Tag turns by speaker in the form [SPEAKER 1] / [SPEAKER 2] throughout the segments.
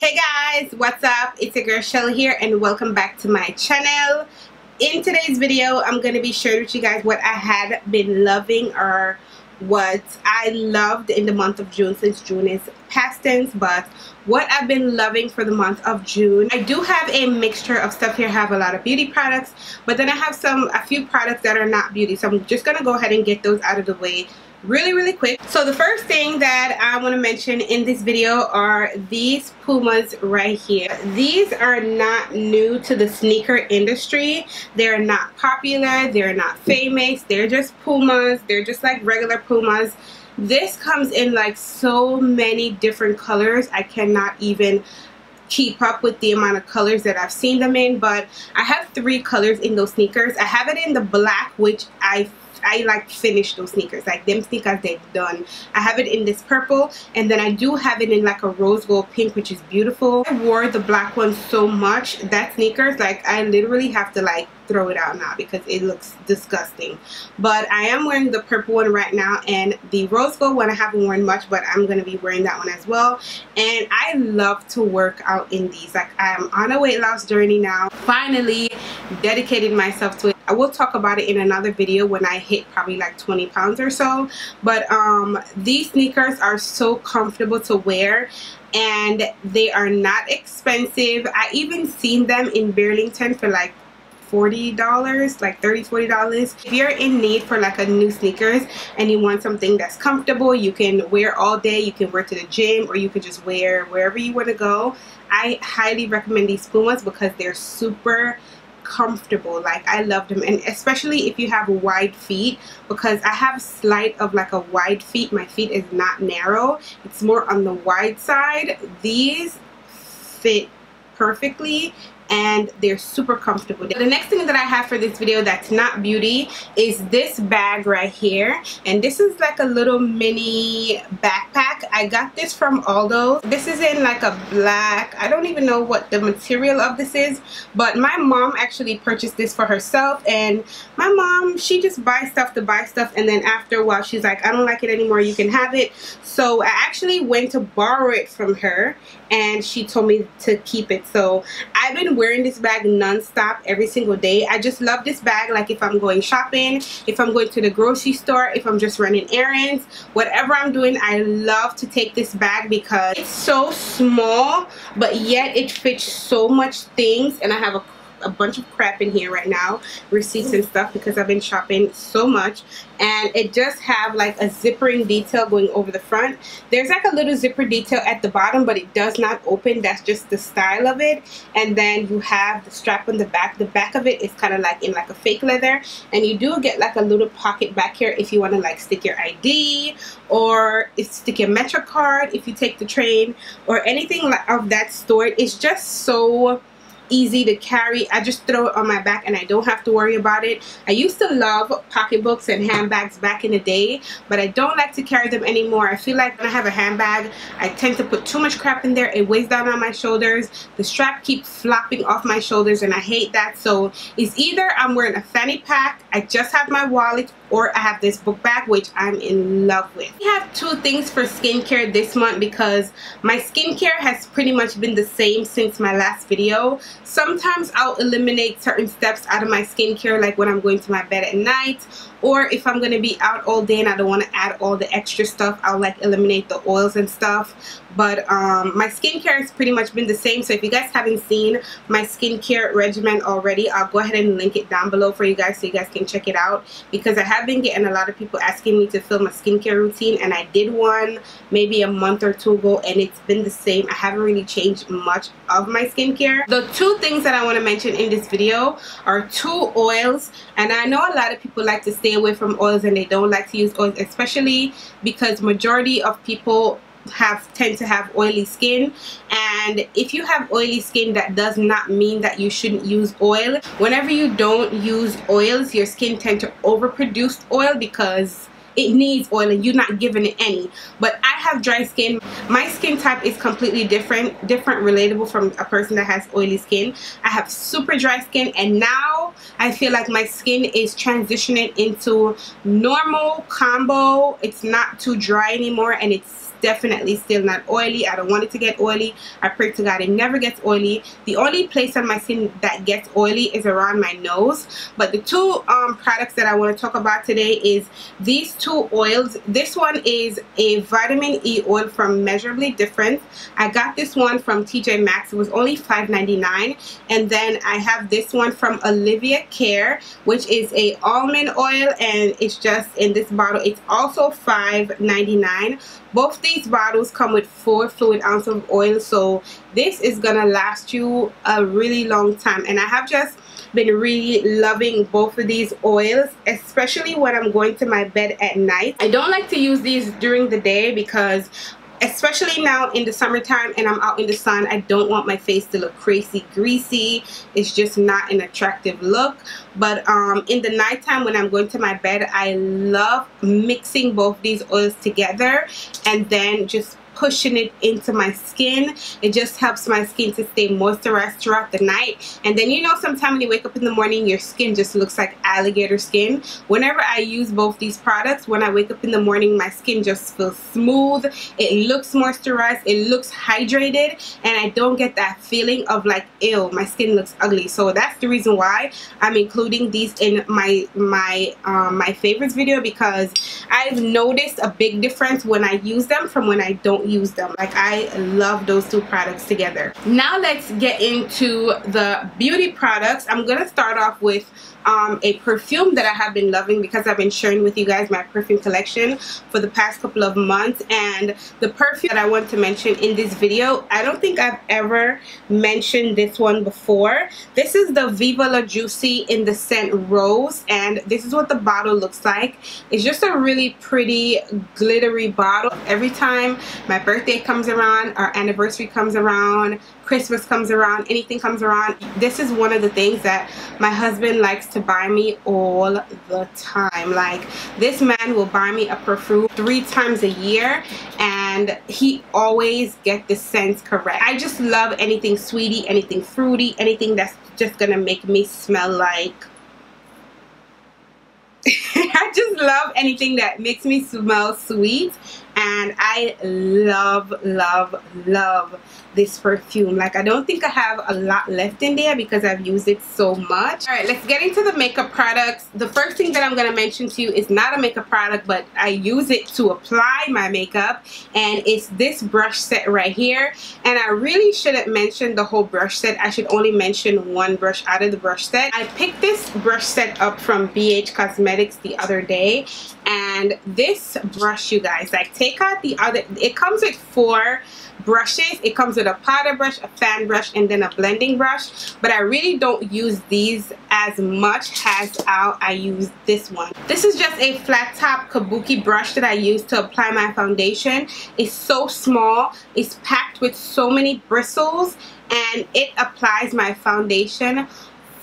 [SPEAKER 1] Hey guys, what's up? It's your girl Shelly here and welcome back to my channel. In today's video, I'm going to be sharing with you guys what I had been loving or what I loved in the month of June, since June is past tense, but what I've been loving for the month of June. I do have a mixture of stuff here. I have a lot of beauty products, but then I have a few products that are not beauty, so I'm just going to go ahead and get those out of the way really quick. So the first thing that I want to mention in this video are these Pumas right here. These are not new to the sneaker industry. They're not popular, they're not famous, they're just Pumas. They're just like regular Pumas. This comes in like so many different colors. I cannot even keep up with the amount of colors that I've seen them in, but I have 3 colors in those sneakers. I have it in the black, which I like finished those sneakers, like them sneakers, they're done. I have it in this purple, and then I do have it in like a rose gold pink, which is beautiful. I wore the black one so much that sneakers, like I literally have to like throw it out now because it looks disgusting. But I am wearing the purple one right now, and the rose gold one I haven't worn much, but I'm going to be wearing that one as well. And I love to work out in these. Like I am on a weight loss journey now, finally dedicated myself to it. I will talk about it in another video when I hit probably like 20 pounds or so. But these sneakers are so comfortable to wear, and they are not expensive. I even seen them in Burlington for like $40, like $30–40. If you're in need for like a new sneakers and you want something that's comfortable, you can wear all day, you can wear to the gym, or you could just wear wherever you want to go, I highly recommend these Pumas because they're super comfortable. Like I love them, and especially if you have wide feet, because I have slight of like a wide feet. My feet is not narrow, it's more on the wide side. These fit perfectly and they're super comfortable. The next thing that I have for this video that's not beauty is this bag right here, and this is like a little mini backpack. I got this from Aldo. This is in like a black, I don't even know what the material of this is, but my mom actually purchased this for herself. And my mom, she just buys stuff to buy stuff, and then after a while she's like, I don't like it anymore, you can have it. So I actually went to borrow it from her, and she told me to keep it. So I've been wearing this bag non-stop every single day. I just love this bag. Like if I'm going shopping, if I'm going to the grocery store, if I'm just running errands, whatever I'm doing, I love to take this bag because it's so small, but yet it fits so much things. And I have a bunch of crap in here right now, receipts and stuff, because I've been shopping so much. And it just have like a zippering detail going over the front. There's like a little zipper detail at the bottom, but it does not open. That's just the style of it. And then you have the strap on the back. The back of it is kind of like in like a fake leather, and you do get like a little pocket back here if you want to like stick your ID, or stick your Metro card if you take the train, or anything of that sort. It's just so easy to carry. I just throw it on my back and I don't have to worry about it. I used to love pocketbooks and handbags back in the day, but I don't like to carry them anymore. I feel like when I have a handbag, I tend to put too much crap in there. It weighs down on my shoulders. The strap keeps flopping off my shoulders, and I hate that. So it's either I'm wearing a fanny pack, I just have my wallet, or I have this book bag, which I'm in love with. I have 2 things for skincare this month because my skincare has pretty much been the same since my last video. Sometimes I'll eliminate certain steps out of my skincare, like when I'm going to my bed at night, or if I'm going to be out all day and I don't want to add all the extra stuff, I'll like eliminate the oils and stuff. But my skincare has pretty much been the same. So if you guys haven't seen my skincare regimen already, I'll go ahead and link it down below for you guys so you guys can check it out, because I have been getting a lot of people asking me to film a skincare routine, and I did one maybe a month or 2 ago, and it's been the same. I haven't really changed much of my skincare. The 2 things that I want to mention in this video are 2 oils, and I know a lot of people like to stay away from oils and they don't like to use oils, especially because majority of people tend to have oily skin. And if you have oily skin, that does not mean that you shouldn't use oil. Whenever you don't use oils, your skin tends to overproduce oil because it needs oil and you're not giving it any. But I have dry skin. My skin type is completely different relatable from a person that has oily skin. I have super dry skin, and now I feel like my skin is transitioning into normal combo. It's not too dry anymore, and it's definitely still not oily. I don't want it to get oily. I pray to God it never gets oily. The only place on my skin that gets oily is around my nose. But the two products that I want to talk about today is these two oils. This one is a vitamin E oil from Measurably Different. I got this one from TJ Maxx. It was only $5.99. And then I have this one from Olivia Care, which is a almond oil, and it's just in this bottle. It's also $5.99. Both these bottles come with 4 fluid ounces of oil, so this is gonna last you a really long time. And I have just been really loving both of these oils, especially when I'm going to my bed at night. I don't like to use these during the day because especially now in the summertime and I'm out in the sun, I don't want my face to look crazy greasy. It's just not an attractive look. But in the nighttime when I'm going to my bed, I love mixing both these oils together and then just pushing it into my skin. It just helps my skin to stay moisturized throughout the night. And then, you know, sometimes when you wake up in the morning, your skin just looks like alligator skin. Whenever I use both these products, when I wake up in the morning, my skin just feels smooth. It looks moisturized. It looks hydrated. And I don't get that feeling of like, ew, my skin looks ugly. So that's the reason why I'm including these in my favorites video, because I've noticed a big difference when I use them from when I don't use them. Like, I love those two products together. Now let's get into the beauty products. I'm gonna start off with a perfume that I have been loving because I've been sharing with you guys my perfume collection for the past couple of months. And the perfume that I want to mention in this video, I don't think I've ever mentioned this one before. This is the Viva La Juicy in the scent Rose, and this is what the bottle looks like. It's just a really pretty glittery bottle. Every time my birthday comes around, our anniversary comes around, Christmas comes around, anything comes around, this is one of the things that my husband likes to buy me all the time. Like, this man will buy me a perfume 3 times a year and he always gets the scents correct. I just love anything sweetie, anything fruity, anything that's just gonna make me smell like I just love anything that makes me smell sweet. And I love this perfume. Like, I don't think I have a lot left in there because I've used it so much. Alright, let's get into the makeup products. The first thing that I'm going to mention to you is not a makeup product, but I use it to apply my makeup, and it's this brush set right here. And I really shouldn't mention the whole brush set. I should only mention one brush out of the brush set. I picked this brush set up from BH Cosmetics the other day, and this brush, you guys, like, take out the other, it comes with 4 brushes. It comes with a powder brush, a fan brush, and then a blending brush, but I really don't use these as much as I use this one. This is just a flat top kabuki brush that I use to apply my foundation. It's so small, it's packed with so many bristles, and it applies my foundation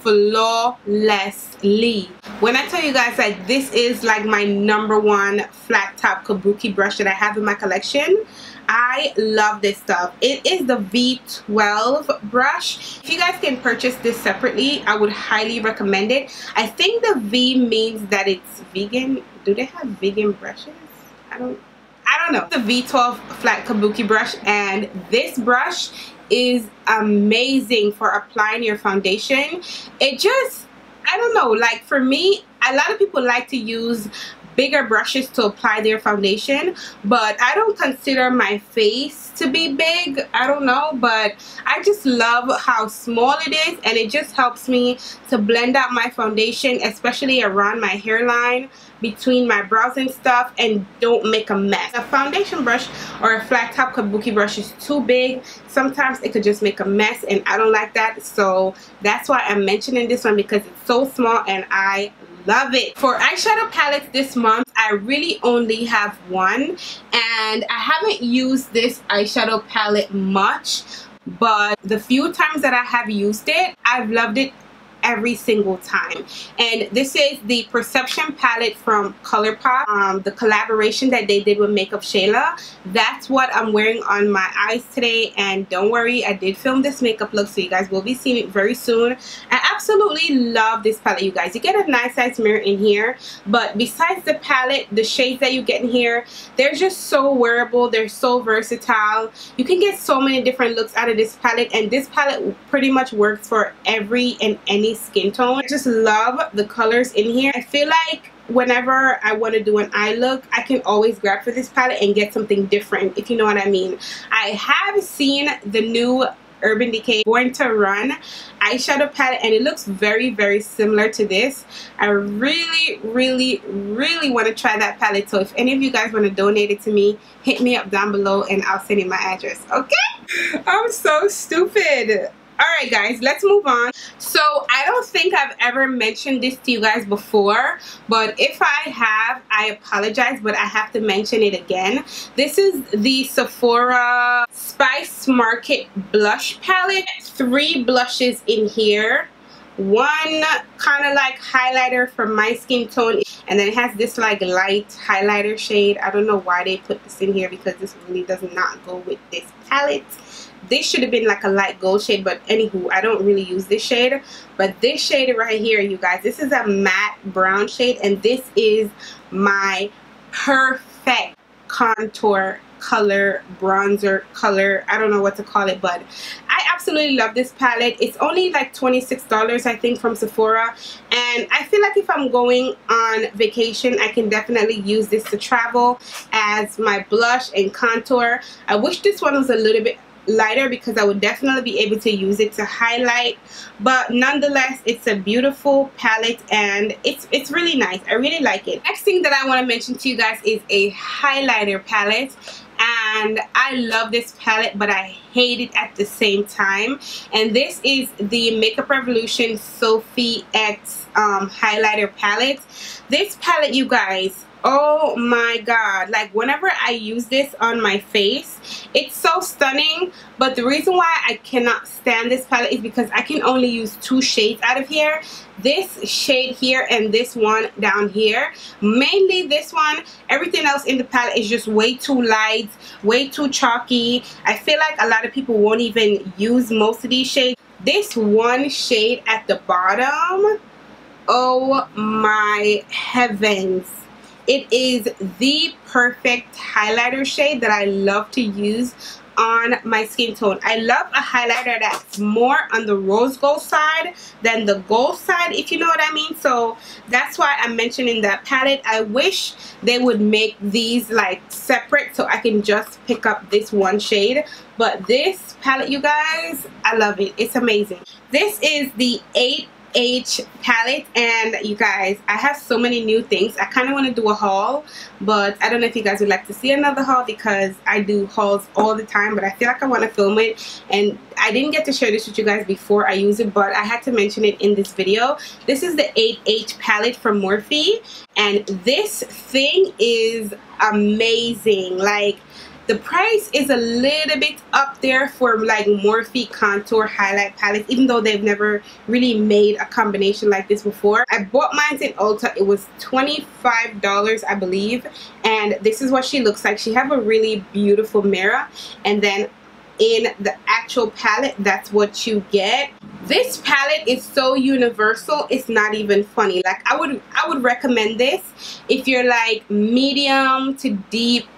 [SPEAKER 1] flawlessly. When I tell you guys, like, this is like my #1 flat top kabuki brush that I have in my collection. I love this stuff. It is the V12 brush. If you guys can purchase this separately, I would highly recommend it. I think the V means that it's vegan. Do they have vegan brushes? I don't know. The V12 flat kabuki brush, and this brush is amazing for applying your foundation. It just, I don't know, like, for me, a lot of people like to use bigger brushes to apply their foundation, but I don't consider my face to be big. I don't know, but I just love how small it is, and it just helps me to blend out my foundation, especially around my hairline, between my brows and stuff, and don't make a mess. A foundation brush or a flat top kabuki brush is too big. Sometimes it could just make a mess, and I don't like that. So that's why I'm mentioning this one, because it's so small and I love it. For eyeshadow palettes this month, I really only have one, and I haven't used this eyeshadow palette much, but the few times that I have used it, I've loved it every single time. And this is the Perception palette from ColourPop, the collaboration that they did with Makeup Shayla. That's what I'm wearing on my eyes today, and don't worry, I did film this makeup look, so you guys will be seeing it very soon. I absolutely love this palette, you guys. You get a nice size mirror in here, but besides the palette, the shades that you get in here, they're just so wearable, they're so versatile. You can get so many different looks out of this palette, and this palette pretty much works for every and any skin tone. I just love the colors in here. I feel like whenever I want to do an eye look, I can always grab for this palette and get something different, if you know what I mean. I have seen the new Urban Decay Born to Run eyeshadow palette, and it looks very, very similar to this. I really, really, really want to try that palette, so if any of you guys want to donate it to me, hit me up down below and I'll send you my address, okay? I'm so stupid. Alright guys, let's move on. So I don't think I've ever mentioned this to you guys before, but if I have, I apologize, but I have to mention it again. This is the Sephora Spice Market blush palette. 3 blushes in here. One kind of like highlighter for my skin tone, and then it has this like light highlighter shade. I don't know why they put this in here because this really does not go with this palette. This should have been like a light gold shade, but anywho, I don't really use this shade. But this shade right here, you guys, this is a matte brown shade, and this is my perfect contour color, bronzer color. I don't know what to call it, but I absolutely love this palette. It's only like $26, I think, from Sephora, and I feel like if I'm going on vacation, I can definitely use this to travel as my blush and contour. I wish this one was a little bit lighter because I would definitely be able to use it to highlight, but nonetheless, it's a beautiful palette and it's really nice. I really like it. Next thing that I want to mention to you guys is a highlighter palette, and I love this palette, but I hate it at the same time. And this is the Makeup Revolution Sophie X highlighter palette. This palette, you guys, oh my god, like whenever I use this on my face, it's so stunning. But the reason why I cannot stand this palette is because I can only use 2 shades out of here. This shade here and this one down here. Mainly this one. Everything else in the palette is just way too light, way too chalky. I feel like a lot of people won't even use most of these shades. This one shade at the bottom, oh my heavens, it is the perfect highlighter shade that I love to use on my skin tone. I love a highlighter that's more on the rose gold side than the gold side, if you know what I mean. So that's why I'm mentioning that palette. I wish they would make these like separate so I can just pick up this one shade. But this palette, you guys, I love it. It's amazing. This is the 8H palette, and you guys, I have so many new things. I kind of want to do a haul, but I don't know if you guys would like to see another haul because I do hauls all the time, but I feel like I want to film it, and I didn't get to share this with you guys before I use it, but I had to mention it in this video. This is the 8H palette from Morphe, and this thing is amazing. Like, the price is a little bit up there for like Morphe contour highlight palettes, even though they've never really made a combination like this before. I bought mine in Ulta. It was $25, I believe, and this is what she looks like. She have a really beautiful mirror, and then in the actual palette, that's what you get. This palette is so universal, it's not even funny. Like, I would recommend this if you're like medium to deep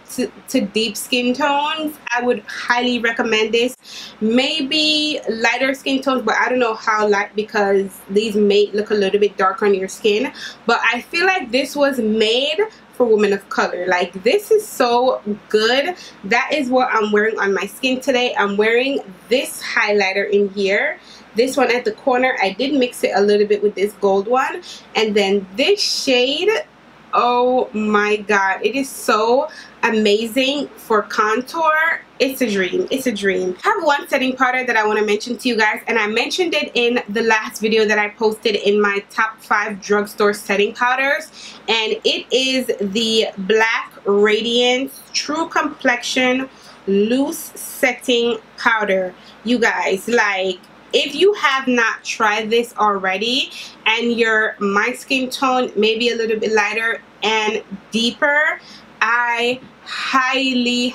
[SPEAKER 1] skin tones. I would highly recommend this. Maybe lighter skin tones, but I don't know how light because these may look a little bit darker on your skin. But I feel like this was made for women of color. Like, this is so good. That is what I'm wearing on my skin today. I'm wearing this highlighter in here. This one at the corner, I did mix it a little bit with this gold one. And then this shade, oh my god, it is so amazing for contour. It's a dream. It's a dream. I have one setting powder that I want to mention to you guys, and I mentioned it in the last video that I posted in my top 5 drugstore setting powders, and it is the Black Radiance True Complexion Loose Setting Powder. You guys, like, if you have not tried this already and my skin tone may be a little bit lighter and deeper, I highly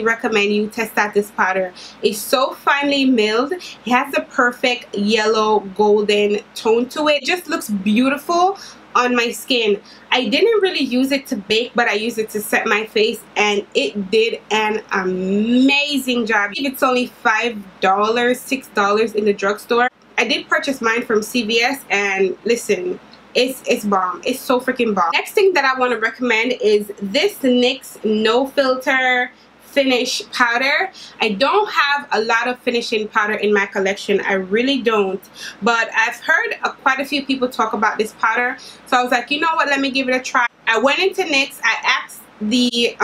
[SPEAKER 1] recommend you test out this powder. It's so finely milled. It has the perfect yellow golden tone to it. It just looks beautiful on my skin. I didn't really use it to bake, but I used it to set my face, and it did an amazing job. It's only $5, $6 in the drugstore. I did purchase mine from CVS, and listen, it's bomb. It's so freaking bomb. Next thing that I want to recommend is this NYX No Filter Finish Powder. I don't have a lot of finishing powder in my collection. I really don't. But I've heard quite a few people talk about this powder. So I was like, you know what? Let me give it a try. I went into NYX. I asked the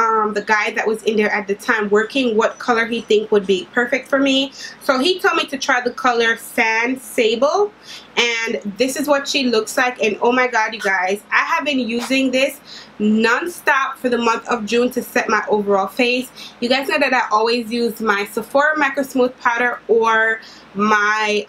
[SPEAKER 1] guy that was in there at the time working what color he think would be perfect for me. So he told me to try the color Sand Sable, and this is what she looks like. And oh my god, you guys, I have been using this non-stop for the month of June to set my overall face. You guys know that I always use my Sephora Micro Smooth powder or my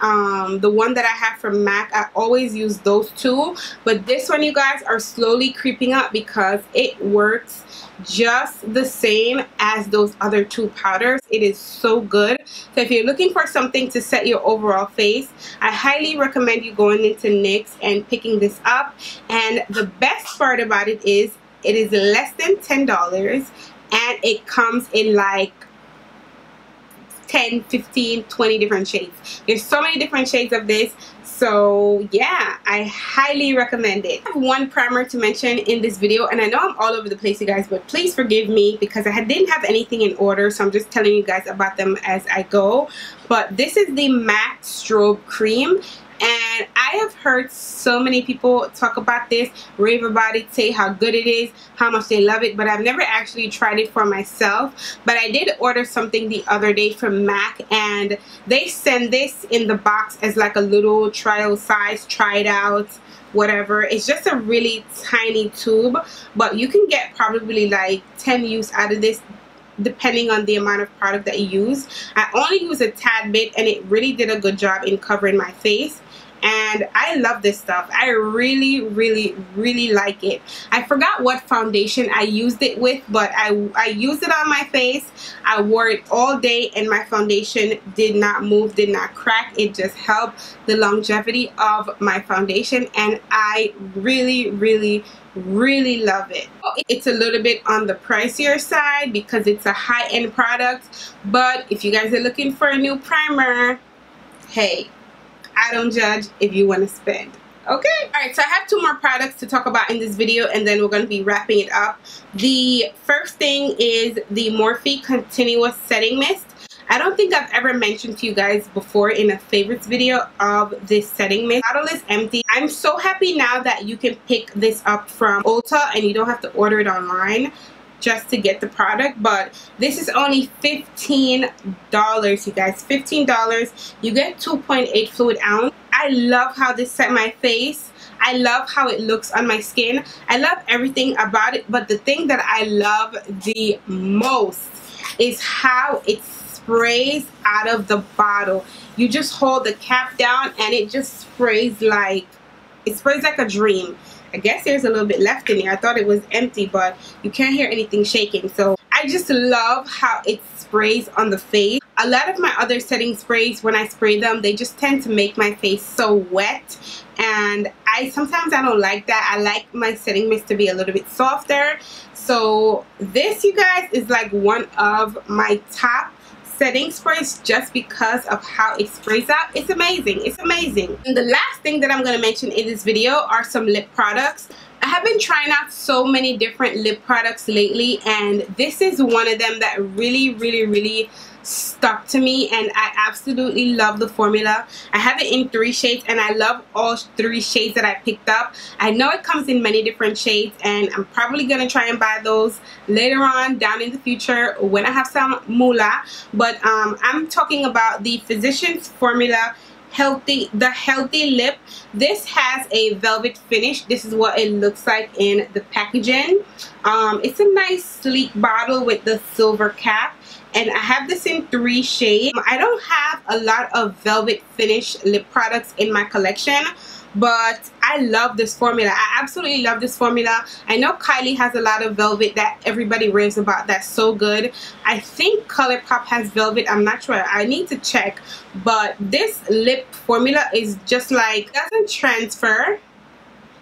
[SPEAKER 1] the one that I have from MAC. I always use those two, but this one, you guys, are slowly creeping up because it works just the same as those other two powders. It is so good. So if you're looking for something to set your overall face, I highly recommend you going into NYX and picking this up. And the best part about it is less than $10, and it comes in like 10, 15, 20 different shades. There's so many different shades of this. So yeah, I highly recommend it. I have one primer to mention in this video, and I know I'm all over the place, you guys, but please forgive me because I didn't have anything in order, so I'm just telling you guys about them as I go. But this is the MAC Strobe Cream, and I have heard so many people talk about this, rave about it, say how good it is, how much they love it, but I've never actually tried it for myself. But I did order something the other day from MAC, and they send this in the box as like a little trial size, try it out, whatever. It's just a really tiny tube, but you can get probably like 10 use out of this depending on the amount of product that you use. I only use a tad bit, and it really did a good job in covering my face. And I love this stuff. I really like it. I forgot what foundation I used it with, but I used it on my face. I wore it all day, and my foundation did not move, did not crack. It just helped the longevity of my foundation, and I really love it. It's a little bit on the pricier side because it's a high-end product, but if you guys are looking for a new primer, hey, I don't judge if you want to spend. Okay, alright, so I have two more products to talk about in this video, and then we're going to be wrapping it up. The first thing is the Morphe Continuous Setting Mist. I don't think I've ever mentioned to you guys before in a favorites video of this setting mist. The bottle is empty. I'm so happy now that you can pick this up from Ulta and you don't have to order it online just to get the product, but this is only $15, you guys. $15. You get 2.8 fluid ounce. I love how this set my face. I love how it looks on my skin. I love everything about it, but the thing that I love the most is how it sprays out of the bottle. You just hold the cap down and it just sprays like a dream. I guess there's a little bit left in there. I thought it was empty, but you can't hear anything shaking. So I just love how it sprays on the face. A lot of my other setting sprays, when I spray them, they just tend to make my face so wet, and sometimes I don't like that. I like my setting mist to be a little bit softer. So this, you guys, is like one of my top setting sprays just because of how it sprays out. It's amazing. It's amazing. And the last thing that I'm going to mention in this video are some lip products. I have been trying out so many different lip products lately, and this is one of them that really stuck to me, and I absolutely love the formula. I have it in 3 shades, and I love all 3 shades that I picked up. I know it comes in many different shades, and I'm probably gonna try and buy those later on down in the future when I have some moolah. But I'm talking about the Physicians Formula the Healthy Lip. This has a velvet finish. This is what it looks like in the packaging. It's a nice sleek bottle with the silver cap, and I have this in 3 shades. I don't have a lot of velvet finish lip products in my collection, but I love this formula. I absolutely love this formula. I know Kylie has a lot of velvet that everybody raves about. That's so good. I think ColourPop has velvet. I'm not sure. I need to check. But this lip formula is just like, doesn't transfer.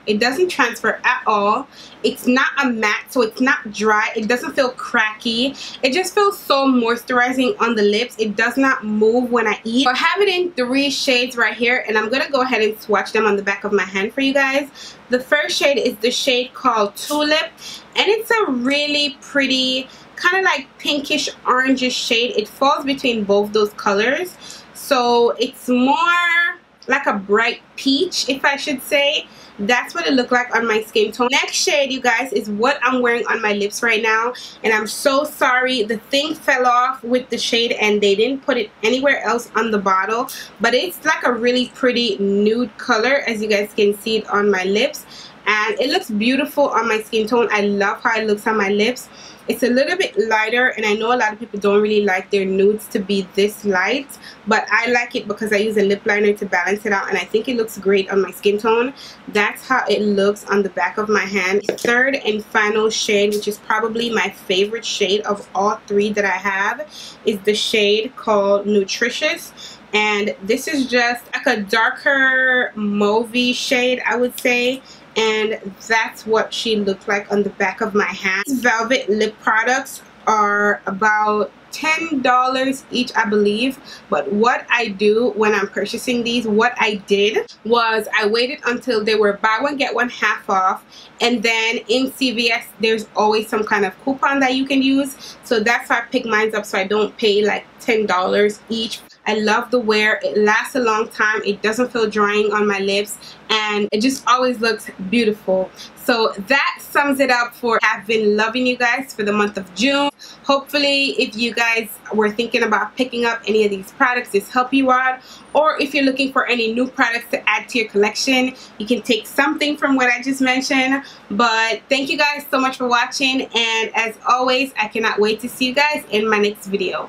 [SPEAKER 1] It doesn't transfer at all. It's not a matte, so it's not dry. It doesn't feel cracky. It just feels so moisturizing on the lips. It does not move when I eat. I have it in 3 shades right here, and I'm going to go ahead and swatch them on the back of my hand for you guys. The first shade is the shade called Tulip, and it's a really pretty, kind of like pinkish orangish shade. It falls between both those colors, so it's more like a bright peach, if I should say. That's what it looked like on my skin tone. Next shade, you guys, is what I'm wearing on my lips right now, and I'm so sorry, the thing fell off with the shade and they didn't put it anywhere else on the bottle, but it's like a really pretty nude color, as you guys can see it on my lips, and it looks beautiful on my skin tone. I love how it looks on my lips. It's a little bit lighter, and I know a lot of people don't really like their nudes to be this light, but I like it because I use a lip liner to balance it out, and I think it looks great on my skin tone. That's how it looks on the back of my hand. The third and final shade, which is probably my favorite shade of all 3 that I have, is the shade called Nutritious. And this is just like a darker mauvey shade, I would say, and that's what she looked like on the back of my hand. These velvet lip products are about $10 each, I believe, but what I do when I'm purchasing these, what I did was I waited until they were buy one get one half off, and then in CVS there's always some kind of coupon that you can use, so that's how I pick mine up so I don't pay like $10 each. I love the wear. It lasts a long time. It doesn't feel drying on my lips, and it just always looks beautiful. So that sums it up for I've been loving you guys for the month of June. Hopefully, if you guys were thinking about picking up any of these products, this helped you out, or if you're looking for any new products to add to your collection, you can take something from what I just mentioned. But thank you guys so much for watching, and as always, I cannot wait to see you guys in my next video.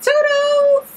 [SPEAKER 1] Toodles!